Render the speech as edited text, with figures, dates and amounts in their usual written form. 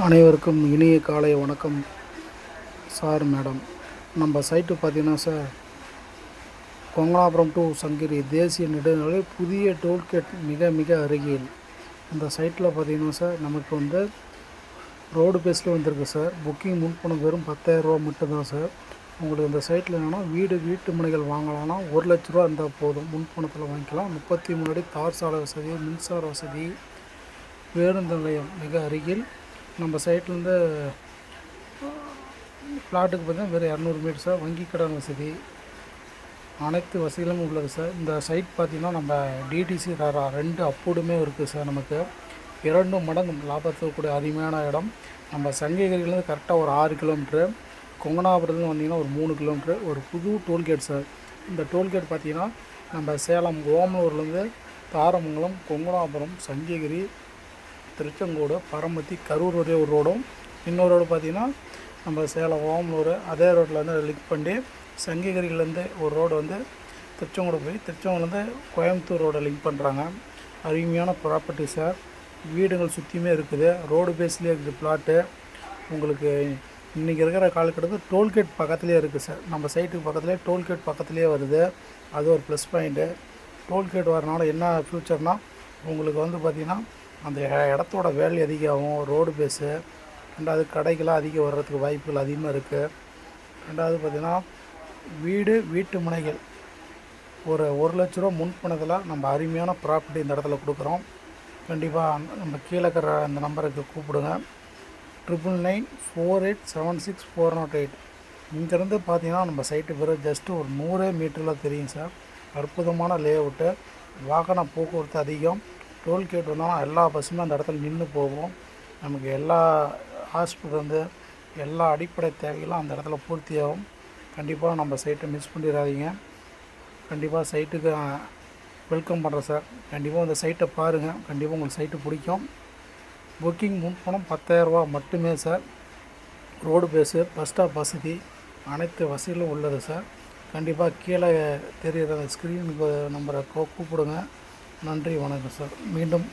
அனைவருக்கும் இனிய காலை வணக்கம் சார் மேடம். நம்ம சைட்டு பார்த்தீங்கன்னா சார், கொங்கனாபுரம் டு சங்கிரி தேசிய நெடுஞ்சாலையில் புதிய டோல்கேட் மிக மிக அருகில். இந்த சைட்டில் பார்த்தீங்கன்னா சார், நமக்கு வந்து ரோடு பேஸில் வந்திருக்கு சார். புக்கிங் முன்பணம் வெறும் 10,000 ரூபா மட்டும்தான் சார். உங்களுக்கு இந்த சைட்டில் என்னென்னா வீட்டு மனைகள் வாங்கலாம்னா 1 லட்ச ரூபா இருந்தால் போதும். முன்பணத்தில் வாங்கிக்கலாம். 33 அடி தார் சாலை வசதி, மின்சார வசதி, பேருந்து நிலையம் மிக அருகில். நம்ம சைட்லேருந்து ஃப்ளாட்டுக்கு பார்த்தீங்கன்னா வெறும் 200 மீட்டர் சார். வங்கி கடன் வசதி, அனைத்து வசதிகளும் உள்ளது சார். இந்த சைட் பார்த்திங்கன்னா நம்ம டிடிசி ராரா 2 அப்போடுமே இருக்குது சார். நமக்கு 2 மடங்கு லாபத்துக்கூடிய அருமையான இடம். நம்ம சங்ககிரியிலேருந்து கரெக்டாக ஒரு 6 கிலோமீட்ரு, கொங்கனாபுரத்துலேருந்து வந்திங்கன்னா ஒரு 3 கிலோமீட்ரு. ஒரு புது டோல்கேட் சார். இந்த டோல்கேட் பார்த்திங்கன்னா நம்ம சேலம் ஓமலூர்லேருந்து தாரமங்கலம், கொங்கனாபுரம், சங்ககிரி, திருச்செங்கோடு, பரமத்தி, கரூர் ஒரே ஒரு ரோடும், இன்னொரு ரோடு பார்த்திங்கன்னா நம்ம சேலம் ஓமலூர் அதே ரோட்டில் வந்து லிங்க் பண்ணி சங்ககிரியிலேருந்து ஒரு ரோடு வந்து திருச்செங்கோடு போய் திருச்செங்கோடுலேருந்து கோயம்புத்தூர் ரோடை லிங்க் பண்ணுறாங்க. அருமையான ப்ராப்பர்ட்டி சார். வீடுகள் சுற்றியுமே இருக்குது. ரோடு பேஸ்லேயே இருக்குது பிளாட்டு. உங்களுக்கு இன்றைக்கி இருக்கிற காலகட்டத்தில் டோல்கேட் பக்கத்துலேயே இருக்குது சார். நம்ம சைட்டுக்கு பக்கத்துலேயே டோல்கேட் பக்கத்துலேயே வருது. அது ஒரு ப்ளஸ் பாயிண்ட்டு. டோல்கேட் வரனால என்ன ஃப்யூச்சர்னால் உங்களுக்கு வந்து பார்த்திங்கன்னா அந்த இடத்தோட வேல்யூ அதிகமாகும். Road face. ரெண்டாவது கடைகளாக அதிகம் வர்றதுக்கு வாய்ப்புகள் அதிகமாக இருக்குது. ரெண்டாவது பார்த்திங்கன்னா வீட்டு மனைகள் ஒரு 1 லட்ச ரூபா முன்பணத்தில் நம்ம அருமையான ப்ராப்பர்ட்டி இந்த இடத்துல கொடுக்குறோம். கண்டிப்பாக நம்ம கீழே இருக்கிற அந்த நம்பருக்கு கூப்பிடுங்க. 9994876408. இங்கேருந்து பார்த்தீங்கன்னா நம்ம சைட்டு பேர் ஜஸ்ட்டு ஒரு 100 மீட்டரில் தெரியும் சார். அற்புதமான லே அவுட்டு. வாகன போக்குவரத்து அதிகம். டோல்கேட் வந்தாலும் எல்லா பஸ்ஸுமே அந்த இடத்துல நின்று போகும். நமக்கு எல்லா ஹாஸ்பிட்டல் வந்து எல்லா அடிப்படை தேவைகளும் அந்த இடத்துல பூர்த்தியாகும். கண்டிப்பாக நம்ம சைட்டை மிஸ் பண்ணிடாதீங்க. கண்டிப்பாக சைட்டுக்கு வெல்கம் பண்ணுறேன் சார். கண்டிப்பாக இந்த சைட்டை பாருங்கள். கண்டிப்பாக உங்களுக்கு சைட்டு பிடிக்கும். புக்கிங் முன்பணம் 10,000 ரூபா மட்டுமே sir. Road face, bus stop வசதி, அனைத்து வசதிகளும் உள்ளது சார். கண்டிப்பாக கீழே தெரிகிற ஸ்க்ரீனுக்கு நம்பரை கூப்பிடுங்க. நன்றி, வணக்கம் சார். மீண்டும்